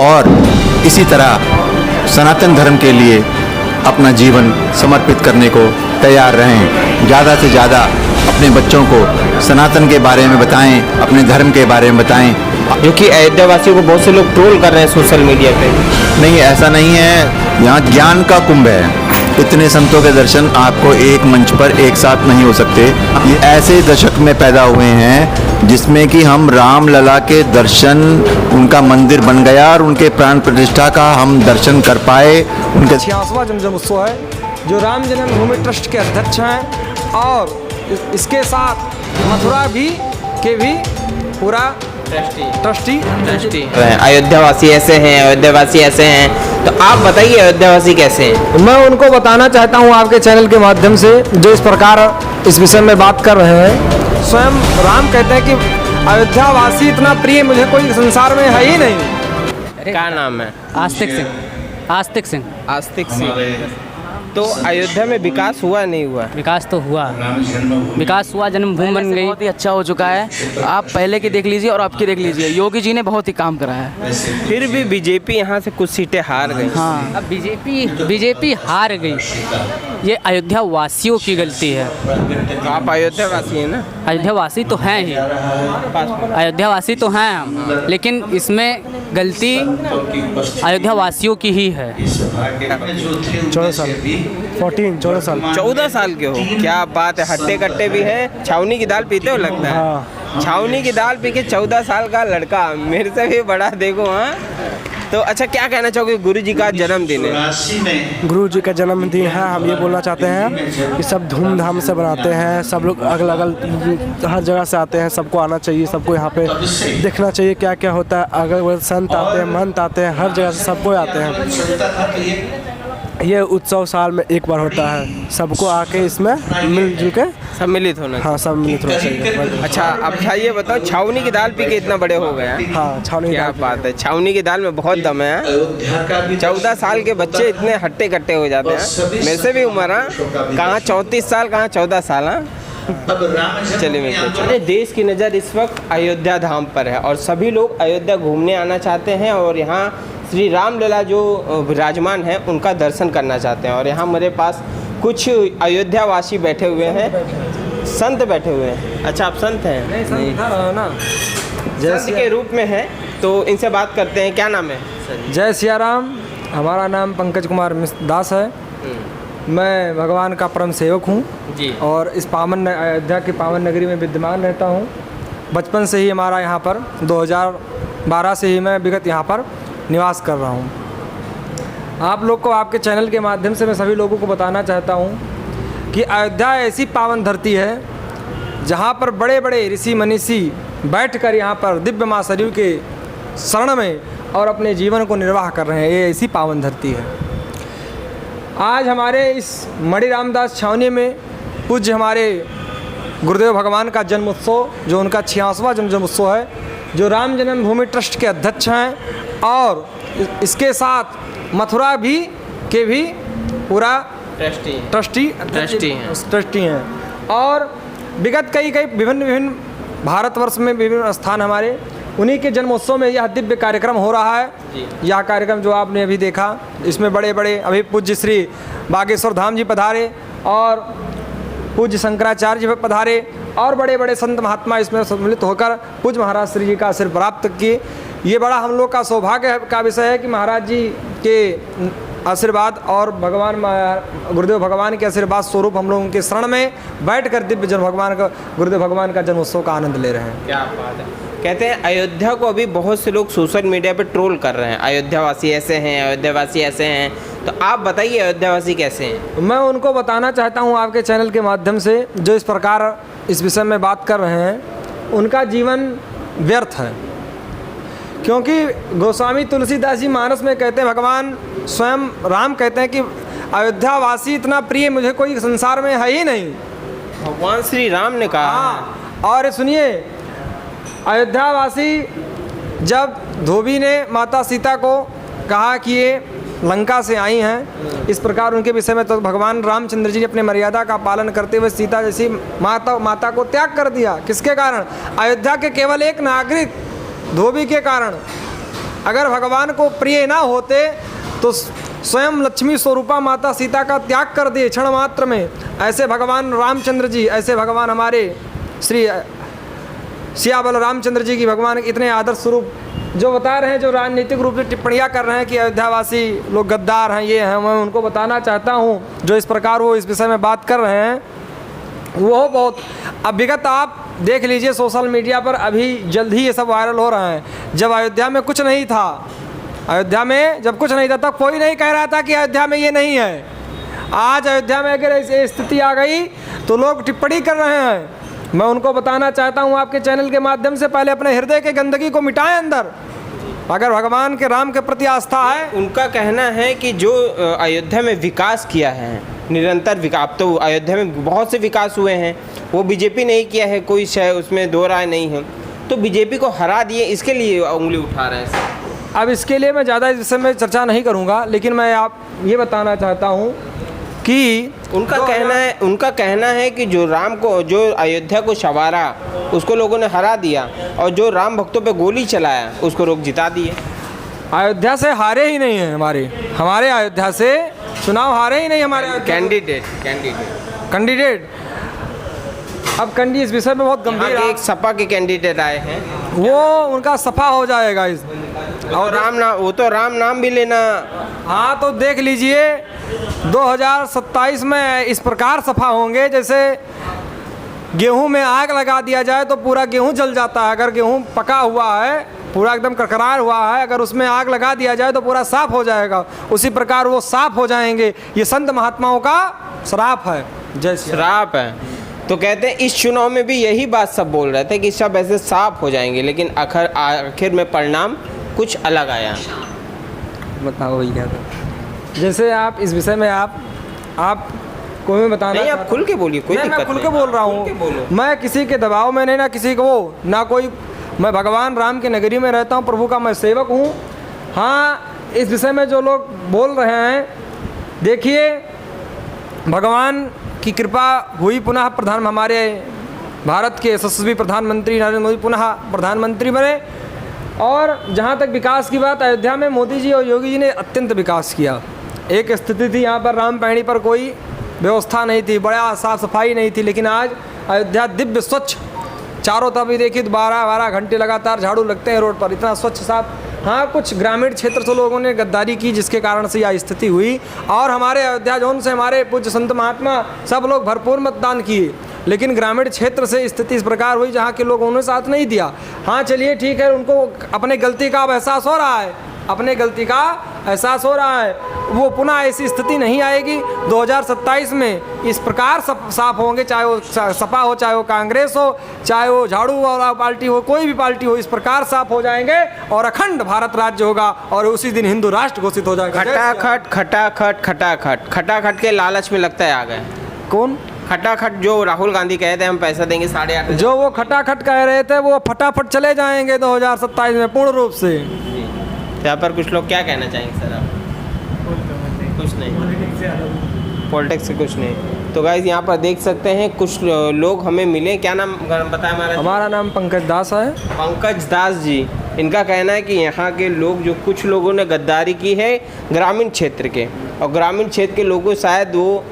और इसी तरह सनातन धर्म के लिए अपना जीवन समर्पित करने को तैयार रहें। ज़्यादा से ज़्यादा अपने बच्चों को सनातन के बारे में बताएं, अपने धर्म के बारे में बताएं। क्योंकि अयोध्या वासियों को बहुत से लोग ट्रोल कर रहे हैं सोशल मीडिया पे। नहीं, ऐसा नहीं है। यहाँ ज्ञान का कुंभ है। इतने संतों के दर्शन आपको एक मंच पर एक साथ नहीं हो सकते। ये ऐसे दशक में पैदा हुए हैं जिसमें कि हम रामलला के दर्शन, उनका मंदिर बन गया और उनके प्राण प्रतिष्ठा का हम दर्शन कर पाए। उनके 86वां जन्मोत्सव है जो राम जन्मभूमि ट्रस्ट के अध्यक्ष हैं, और इसके साथ मथुरा भी पूरा ट्रस्टी अयोध्या वासी ऐसे हैं, अयोध्या वासी ऐसे हैं, तो आप बताइए अयोध्या वासी कैसे हैं? मैं उनको बताना चाहता हूं आपके चैनल के माध्यम से, जो इस प्रकार इस विषय में बात कर रहे हैं। स्वयं राम कहते हैं कि अयोध्या वासी इतना प्रिय मुझे कोई संसार में है ही नहीं। क्या नाम है? आस्तिक सिंह। आस्तिक सिंह। तो अयोध्या में विकास हुआ नहीं हुआ? विकास तो हुआ, विकास हुआ, जन्मभूमि बन गई। बहुत ही अच्छा हो चुका है। आप पहले की देख लीजिए और अब की देख लीजिए, योगी जी ने बहुत ही काम करा है। फिर भी बीजेपी यहाँ से कुछ सीटें हार गई। हाँ, अब बीजेपी हार गई, ये अयोध्या वासियों की गलती है। तो आप अयोध्या वासी हैं ना? अयोध्या वासी तो हैं ही, अयोध्या वासी तो हैं हम, लेकिन इसमें गलती अयोध्या वासियों की ही है। 14 साल 14 साल के हो? क्या बात है, हट्टे कट्टे भी हैं। छावनी की दाल पीते हो लगता है। छावनी की दाल पी के 14 साल का लड़का, मेरे से भी बड़ा देखो। हाँ, तो अच्छा, क्या कहना चाहोगे? गुरु जी का जन्मदिन है। गुरु जी का जन्मदिन है, हम ये बोलना चाहते हैं कि सब धूमधाम से बनाते हैं। सब लोग अगल अगल हर जगह से आते हैं, सबको आना चाहिए, सबको यहाँ पे देखना चाहिए क्या क्या होता है। अगल बगल संत आते हैं, महंत आते हैं, हर जगह से सबको आते हैं। ये उत्सव साल में एक बार होता है, सबको आके इसमें मिलजुल के सम्मिलित होना। हाँ, सम्मिलित होना चाहिए। अच्छा, अब ये बताओ, छावनी की दाल पी के इतना बड़े हो गए हैं? हाँ, छावनी क्या बात है, छावनी की दाल में बहुत दम है। 14 साल के बच्चे इतने हट्टे कट्टे हो जाते हैं। मेरे से भी उम्र है, कहाँ 34 साल, कहाँ 14 साल। हाँ, चलिए चलिए। देश की नज़र इस वक्त अयोध्या धाम पर है और सभी लोग अयोध्या घूमने आना चाहते हैं और यहाँ श्री रामलला जो विराजमान हैं उनका दर्शन करना चाहते हैं। और यहाँ मेरे पास कुछ अयोध्या वासी बैठे हुए हैं, संत बैठे हुए हैं। अच्छा, आप संत हैं? नहीं, संत के रूप में हैं, तो इनसे बात करते हैं। क्या नाम है? जय सिया राम। हमारा नाम पंकज कुमार दास है। मैं भगवान का परम सेवक हूँ जी, और इस पावन अयोध्या की पावन नगरी में विद्यमान रहता हूँ। बचपन से ही हमारा यहाँ पर 2012 से ही मैं विगत यहाँ पर निवास कर रहा हूँ। आप लोग को आपके चैनल के माध्यम से मैं सभी लोगों को बताना चाहता हूँ कि अयोध्या ऐसी पावन धरती है जहाँ पर बड़े बड़े ऋषि मनीषी बैठकर यहाँ पर दिव्य माँ सरयू के शरण में और अपने जीवन को निर्वाह कर रहे हैं। ये ऐसी पावन धरती है। आज हमारे इस मणि रामदास छावनी में पूज्य हमारे गुरुदेव भगवान का जन्मोत्सव, जो उनका 86वां जन्मोत्सव है, जो राम जन्मभूमि ट्रस्ट के अध्यक्ष हैं, और इसके साथ मथुरा भी पूरा ट्रस्टी हैं। और विगत कई विभिन्न भारतवर्ष में विभिन्न स्थान हमारे, उन्हीं के जन्मोत्सव में यह दिव्य कार्यक्रम हो रहा है। यह कार्यक्रम जो आपने अभी देखा, इसमें बड़े बड़े अभी पूज्य श्री बागेश्वर धाम जी पधारे और पूज्य शंकराचार्य जी पधारे और बड़े बड़े संत महात्मा इसमें सम्मिलित होकर पूज्य महाराज श्री जी का आशीर्वाद प्राप्त किए। ये बड़ा हम लोग का सौभाग्य का विषय है कि महाराज जी के आशीर्वाद और भगवान गुरुदेव भगवान के आशीर्वाद स्वरूप हम लोग उनके शरण में बैठकर दिव्य गुरुदेव भगवान का जन्मोत्सव का आनंद ले रहे हैं। क्या बात है। कहते हैं अयोध्या को अभी बहुत से लोग सोशल मीडिया पे ट्रोल कर रहे हैं, अयोध्या वासी ऐसे हैं, अयोध्या वासी ऐसे हैं, तो आप बताइए अयोध्या वासी कैसे हैं? मैं उनको बताना चाहता हूँ आपके चैनल के माध्यम से, जो इस प्रकार इस विषय में बात कर रहे हैं, उनका जीवन व्यर्थ है। क्योंकि गोस्वामी तुलसीदास जी मानस में कहते हैं, भगवान स्वयं राम कहते हैं कि अयोध्या वासी इतना प्रिय मुझे कोई संसार में है ही नहीं। भगवान श्री राम ने कहा। हाँ, और सुनिए, अयोध्या वासी जब धोबी ने माता सीता को कहा कि ये लंका से आई हैं, इस प्रकार उनके विषय में तो भगवान रामचंद्र जी ने अपने मर्यादा का पालन करते हुए सीता जैसी माता को त्याग कर दिया। किसके कारण? अयोध्या के केवल एक नागरिक धोबी के कारण। अगर भगवान को प्रिय ना होते तो स्वयं लक्ष्मी स्वरूपा माता सीता का त्याग कर दिए क्षण मात्र में। ऐसे भगवान रामचंद्र जी, ऐसे भगवान हमारे श्री सियाबल रामचंद्र जी की भगवान इतने आदर्श स्वरूप जो बता रहे हैं, जो राजनीतिक रूप से टिप्पणियां कर रहे हैं कि अयोध्यावासी लोग गद्दार हैं, ये हैं, मैं उनको बताना चाहता हूं, जो इस प्रकार वो इस विषय में बात कर रहे हैं वो बहुत अब विगत आप देख लीजिए सोशल मीडिया पर अभी जल्द ही ये सब वायरल हो रहे हैं। जब अयोध्या में कुछ नहीं था, अयोध्या में जब कुछ नहीं था तब कोई नहीं कह रहा था कि अयोध्या में ये नहीं है। आज अयोध्या में अगर ऐसी स्थिति आ गई तो लोग टिप्पणी कर रहे हैं। मैं उनको बताना चाहता हूँ आपके चैनल के माध्यम से, पहले अपने हृदय के गंदगी को मिटाएं अंदर। अगर भगवान के राम के प्रति आस्था है, उनका कहना है कि जो अयोध्या में विकास किया है, निरंतर विकास, तो अयोध्या में बहुत से विकास हुए हैं, वो बीजेपी नहीं किया है, कोई उसमें दो राय नहीं है, तो बीजेपी को हरा दिए, इसके लिए उंगली उठा रहे हैं। अब इसके लिए मैं ज़्यादा इस विषय में चर्चा नहीं करूँगा, लेकिन मैं आप ये बताना चाहता हूँ कि उनका कहना है कि जो अयोध्या को संवारा उसको लोगों ने हरा दिया, और जो राम भक्तों पे गोली चलाया उसको लोग जिता दिए। अयोध्या से हारे ही नहीं हैं हमारे अयोध्या से चुनाव हारे ही नहीं हमारे कैंडिडेट अब इस विषय में बहुत गंभीर एक सपा के कैंडिडेट आए हैं, वो उनका सफा हो जाएगा इस और राम नाम भी लेना। हाँ, तो देख लीजिए 2027 में इस प्रकार सफा होंगे जैसे गेहूं में आग लगा दिया जाए तो पूरा गेहूं जल जाता है। अगर गेहूं पका हुआ है, पूरा एकदम करकरार हुआ है, अगर उसमें आग लगा दिया जाए तो पूरा साफ हो जाएगा। उसी प्रकार वो साफ हो जाएंगे। ये संत महात्माओं का श्राप है, जय श्राप है। तो कहते हैं इस चुनाव में भी यही बात सब बोल रहे थे कि सब ऐसे साफ हो जाएंगे, लेकिन आखिर में परिणाम कुछ अलग आया। बताओ वही क्या था। जैसे आप इस विषय में आप को मैं बताना नहीं, आप खुल के बोलिए, कोई दिक्कत नहीं। मैं खुल के बोल रहा हूँ, मैं किसी के दबाव में नहीं, ना किसी को ना कोई, मैं भगवान राम की नगरी में रहता हूँ, प्रभु का मैं सेवक हूँ। हाँ, इस विषय में जो लोग बोल रहे हैं, देखिए भगवान की कृपा हुई, पुनः हमारे भारत के यशस्वी प्रधानमंत्री नरेंद्र मोदी पुनः प्रधानमंत्री बने। और जहाँ तक विकास की बात, अयोध्या में मोदी जी और योगी जी ने अत्यंत विकास किया। एक स्थिति थी यहाँ पर राम पैड़ी पर कोई व्यवस्था नहीं थी, बड़ा साफ सफाई नहीं थी, लेकिन आज अयोध्या दिव्य स्वच्छ, चारों तरफ भी देखिए 12-12 घंटे लगातार झाड़ू लगते हैं रोड पर, इतना स्वच्छ साफ। हाँ, कुछ ग्रामीण क्षेत्र से लोगों ने गद्दारी की जिसके कारण से यह स्थिति हुई, और हमारे अयोध्या जोन से हमारे पूज्य संत महात्मा सब लोग भरपूर मतदान किए, लेकिन ग्रामीण क्षेत्र से स्थिति इस प्रकार हुई जहाँ के लोगों ने साथ नहीं दिया। हाँ चलिए ठीक है, उनको अपने गलती का अब एहसास हो रहा है, अपने गलती का एहसास हो रहा है, वो पुनः ऐसी स्थिति नहीं आएगी। 2027 में इस प्रकार साफ होंगे, चाहे वो सपा हो, चाहे वो कांग्रेस हो, चाहे वो झाड़ू वाला पार्टी हो, कोई भी पार्टी हो, इस प्रकार साफ हो जाएंगे और अखंड भारत राज्य होगा और उसी दिन हिंदू राष्ट्र घोषित हो जाएगा। खटाखट के लालच में लगता है आ गए। कौन खटाखट? जो राहुल गांधी कहे थे हम पैसा देंगे 8.5, जो वो खटाखट कह रहे थे वो फटाफट चले जाएंगे 2027 में पूर्ण रूप से। यहाँ पर कुछ लोग क्या कहना चाहेंगे सर आप? कुछ नहीं, पॉलिटिक्स से कुछ नहीं। तो गाइस यहाँ पर देख सकते हैं कुछ लोग हमें मिले। क्या नाम बताया हमारा नाम पंकज दास है। पंकज दास जी, इनका कहना है कि यहाँ के लोग, जो कुछ लोगों ने गद्दारी की है ग्रामीण क्षेत्र के, और ग्रामीण क्षेत्र के लोगों शायद वो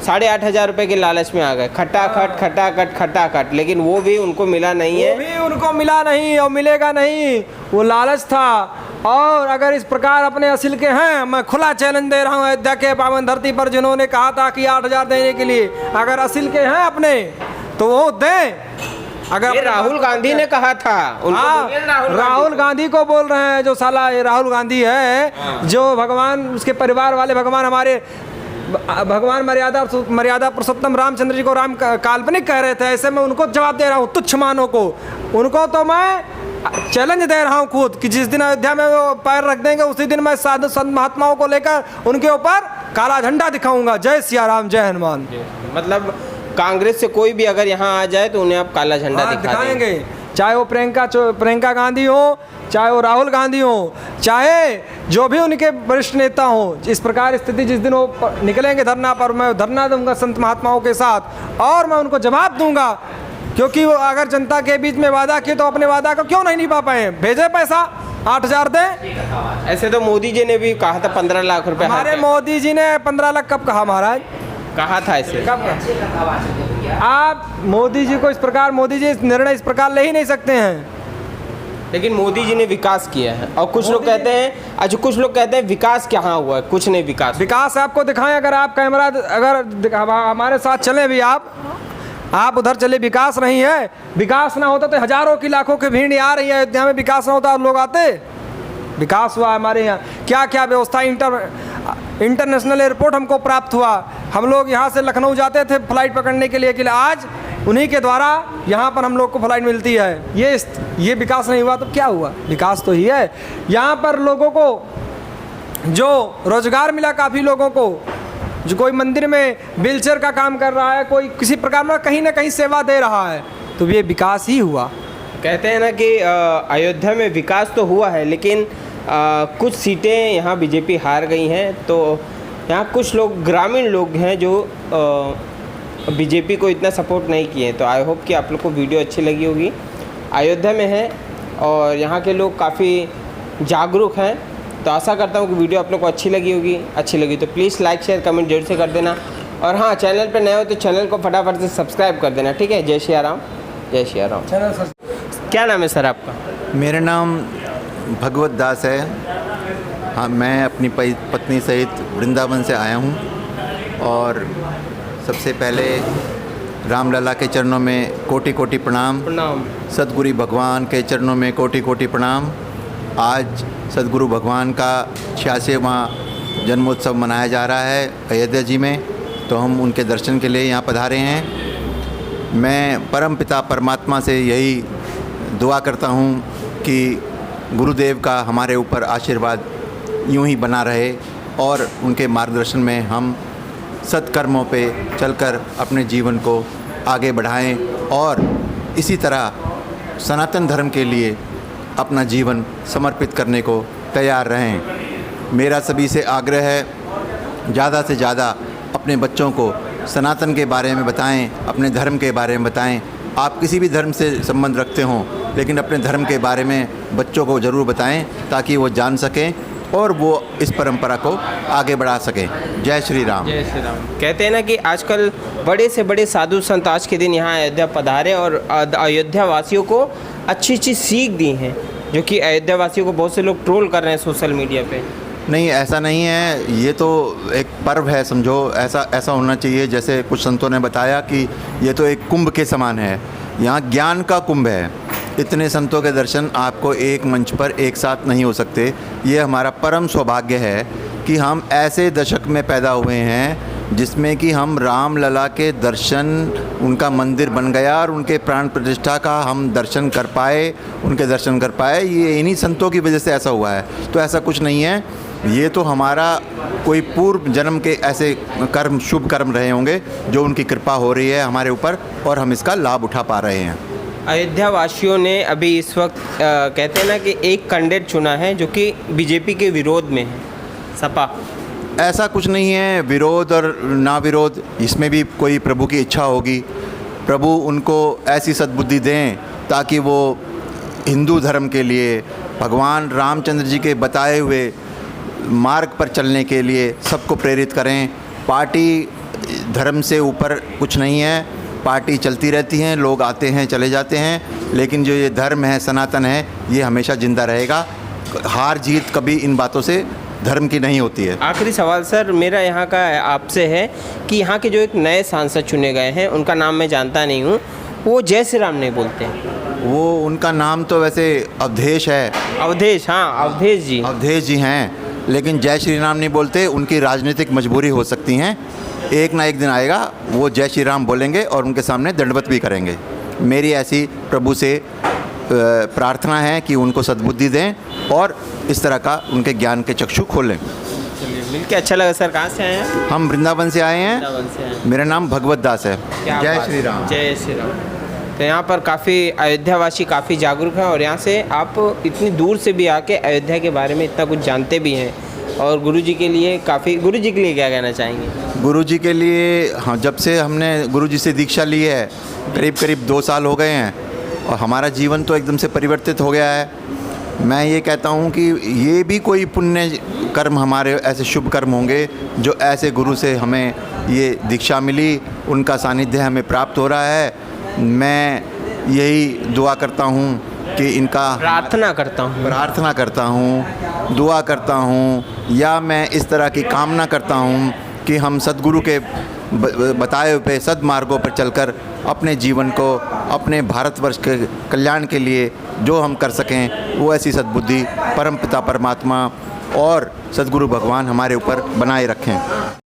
8,500 रुपये के लालच में आ गए। खटाखट, लेकिन वो भी उनको मिला नहीं है, वो भी उनको मिला नहीं और मिलेगा नहीं, वो लालच था। और अगर इस प्रकार अपने असिल के हैं, मैं खुला चैलेंज दे रहा हूँ अयोध्या के पावन धरती पर, जिन्होंने कहा था कि 8,000 देने के लिए, अगर असिल के हैं अपने तो वो दें। अगर ये राहुल गांधी ने कहा था, राहुल गांधी को बोल रहे हैं, जो साला ये राहुल गांधी है, जो भगवान उसके परिवार वाले, भगवान मर्यादा पुरुषोत्तम रामचंद्र जी को राम काल्पनिक कह रहे थे। ऐसे में उनको जवाब दे रहा हूँ, तुच्छ मानो को, उनको तो मैं चैलेंज दे रहा हूँ खुद कि जिस दिन अयोध्या में वो पैर रख देंगे उसी दिन मैं साधु संत महात्माओं को लेकर उनके ऊपर काला झंडा दिखाऊंगा। जय सिया राम, जय हनुमान। मतलब कांग्रेस से कोई भी अगर यहाँ आ जाए तो उन्हें आप काला झंडा दिखाएंगे, चाहे वो प्रियंका गांधी हो, चाहे वो राहुल गांधी हो, चाहे जो भी उनके वरिष्ठ नेता हो। इस प्रकार स्थिति जिस दिन वो निकलेंगे धरना पर, मैं धरना दूंगा संत महात्माओं के साथ और मैं उनको जवाब दूंगा क्योंकि वो अगर जनता के बीच में वादा किए तो अपने वादा को क्यों नहीं निभा पाए? भेजे पैसा 8,000 दें। ऐसे तो मोदी जी ने भी कहा था 15 लाख रुपए हमारे मोदी जी ने 15 लाख कब कहा महाराज? कहा था ऐसे। कब कहा? आप मोदी जी को इस प्रकार, मोदी जी निर्णय इस प्रकार ले ही नहीं सकते हैं। लेकिन मोदी जी ने विकास किया है और कुछ लोग कहते हैं, अच्छा कुछ लोग कहते हैं विकास कहाँ हुआ है, कुछ नहीं विकास। विकास आपको दिखाएं, अगर आप कैमरा अगर हमारे साथ चले भी आप उधर चले, विकास नहीं है। विकास ना होता तो हजारों की लाखों की भीड़ आ रही है अयोध्या में, विकास ना होता और लोग आते। विकास हुआ हमारे यहाँ, क्या क्या व्यवस्था, इंटरनेशनल एयरपोर्ट हमको प्राप्त हुआ। हम लोग यहाँ से लखनऊ जाते थे फ्लाइट पकड़ने के लिए, आज उन्हीं के द्वारा यहाँ पर हम लोग को फ्लाइट मिलती है। ये विकास नहीं हुआ तो क्या हुआ? विकास तो ही है। यहाँ पर लोगों को जो रोजगार मिला, काफ़ी लोगों को, जो कोई मंदिर में व्हीलचेयर का काम कर रहा है, कोई किसी प्रकार में कहीं ना कहीं सेवा दे रहा है, तो ये विकास ही हुआ। कहते हैं ना कि अयोध्या में विकास तो हुआ है, लेकिन कुछ सीटें यहाँ बीजेपी हार गई हैं। तो यहाँ कुछ लोग, ग्रामीण लोग हैं जो बीजेपी को इतना सपोर्ट नहीं किए। तो आई होप कि आप लोग को वीडियो अच्छी लगी होगी। अयोध्या में है और यहाँ के लोग काफ़ी जागरूक हैं, तो आशा करता हूँ कि वीडियो आप लोग को अच्छी लगी होगी। अच्छी लगी तो प्लीज़ लाइक शेयर कमेंट जरूर से कर देना, और हाँ, चैनल पर नए हो तो चैनल को फटाफट से सब्सक्राइब कर देना, ठीक है। जय श्री राम, जय श्री राम। क्या नाम है सर आपका? मेरा नाम भगवत दास है। हाँ, मैं अपनी पत्नी सहित वृंदावन से आया हूँ और सबसे पहले रामलला के चरणों में कोटि कोटि प्रणाम। सद्गुरु भगवान के चरणों में कोटि कोटि प्रणाम। आज सद्गुरु भगवान का 86वां जन्मोत्सव मनाया जा रहा है अयोध्या जी में, तो हम उनके दर्शन के लिए यहाँ पधारे हैं। मैं परम पिता परमात्मा से यही दुआ करता हूँ कि गुरुदेव का हमारे ऊपर आशीर्वाद यूं ही बना रहे और उनके मार्गदर्शन में हम सत्कर्मों पे चलकर अपने जीवन को आगे बढ़ाएं और इसी तरह सनातन धर्म के लिए अपना जीवन समर्पित करने को तैयार रहें। मेरा सभी से आग्रह है, ज़्यादा से ज़्यादा अपने बच्चों को सनातन के बारे में बताएं, अपने धर्म के बारे में बताएं। आप किसी भी धर्म से संबंध रखते हों, लेकिन अपने धर्म के बारे में बच्चों को ज़रूर बताएं ताकि वो जान सकें और वो इस परंपरा को आगे बढ़ा सकें। जय श्री राम। जय श्री राम। कहते हैं ना कि आजकल बड़े से बड़े साधु संत आज के दिन यहाँ अयोध्या पधारे और अयोध्या वासियों को अच्छी अच्छी सीख दी हैं, जो कि अयोध्या वासियों को बहुत से लोग ट्रोल कर रहे हैं सोशल मीडिया पे। नहीं, ऐसा नहीं है, ये तो एक पर्व है, समझो। ऐसा होना चाहिए जैसे कुछ संतों ने बताया कि ये तो एक कुंभ के समान है। यहाँ ज्ञान का कुंभ है। इतने संतों के दर्शन आपको एक मंच पर एक साथ नहीं हो सकते। ये हमारा परम सौभाग्य है कि हम ऐसे दशक में पैदा हुए हैं जिसमें कि हम रामलला के दर्शन, उनका मंदिर बन गया और उनके प्राण प्रतिष्ठा का हम दर्शन कर पाए, उनके दर्शन कर पाए। ये इन्हीं संतों की वजह से ऐसा हुआ है। तो ऐसा कुछ नहीं है, ये तो हमारा कोई पूर्व जन्म के ऐसे कर्म, शुभ कर्म रहे होंगे जो उनकी कृपा हो रही है हमारे ऊपर और हम इसका लाभ उठा पा रहे हैं। अयोध्या वासियों ने अभी इस वक्त कहते हैं ना कि एक कैंडिडेट चुना है जो कि बीजेपी के विरोध में है, सपा। ऐसा कुछ नहीं है, विरोध और ना विरोध, इसमें भी कोई प्रभु की इच्छा होगी। प्रभु उनको ऐसी सद्बुद्धि दें ताकि वो हिंदू धर्म के लिए, भगवान रामचंद्र जी के बताए हुए मार्ग पर चलने के लिए सबको प्रेरित करें। पार्टी धर्म से ऊपर कुछ नहीं है, पार्टी चलती रहती हैं, लोग आते हैं चले जाते हैं, लेकिन जो ये धर्म है, सनातन है, ये हमेशा ज़िंदा रहेगा। हार जीत कभी इन बातों से धर्म की नहीं होती है। आखिरी सवाल सर मेरा यहाँ का आपसे है कि यहाँ के जो एक नए सांसद चुने गए हैं, उनका नाम मैं जानता नहीं हूँ, वो जय श्री राम नहीं बोलते हैं। वो उनका नाम तो वैसे अवधेश है। अवधेश, हाँ अवधेश जी। अवधेश जी हैं, लेकिन जय श्री राम नहीं बोलते। उनकी राजनीतिक मजबूरी हो सकती हैं। एक ना एक दिन आएगा वो जय श्री राम बोलेंगे और उनके सामने दंडवत भी करेंगे। मेरी ऐसी प्रभु से प्रार्थना है कि उनको सद्बुद्धि दें और इस तरह का उनके ज्ञान के चक्षु खोलें। चलिए, मिलके अच्छा लगा सर। कहाँ से आए हैं? हम वृंदावन से आए हैं। वृंदावन से आए हैं। मेरा नाम भगवत दास है। जय श्री राम। जय श्री राम। तो यहाँ पर काफ़ी अयोध्यावासी काफ़ी जागरूक हैं और यहाँ से आप इतनी दूर से भी आके अयोध्या के बारे में इतना कुछ जानते भी हैं और गुरुजी के लिए काफ़ी, गुरुजी के लिए क्या कहना चाहेंगे? गुरुजी के लिए, हाँ, जब से हमने गुरुजी से दीक्षा ली है करीब करीब 2 साल हो गए हैं और हमारा जीवन तो एकदम से परिवर्तित हो गया है। मैं ये कहता हूँ कि ये भी कोई पुण्य कर्म, हमारे ऐसे शुभ कर्म होंगे जो ऐसे गुरु से हमें ये दीक्षा मिली, उनका सानिध्य हमें प्राप्त हो रहा है। मैं यही दुआ करता हूँ कि इनका प्रार्थना करता हूँ, दुआ करता हूँ, या मैं इस तरह की कामना करता हूँ कि हम सद्गुरु के बताए हुए सद्मार्गों पर चलकर अपने जीवन को, अपने भारतवर्ष के कल्याण के लिए जो हम कर सकें, वो ऐसी सद्बुद्धि परमपिता परमात्मा और सद्गुरु भगवान हमारे ऊपर बनाए रखें।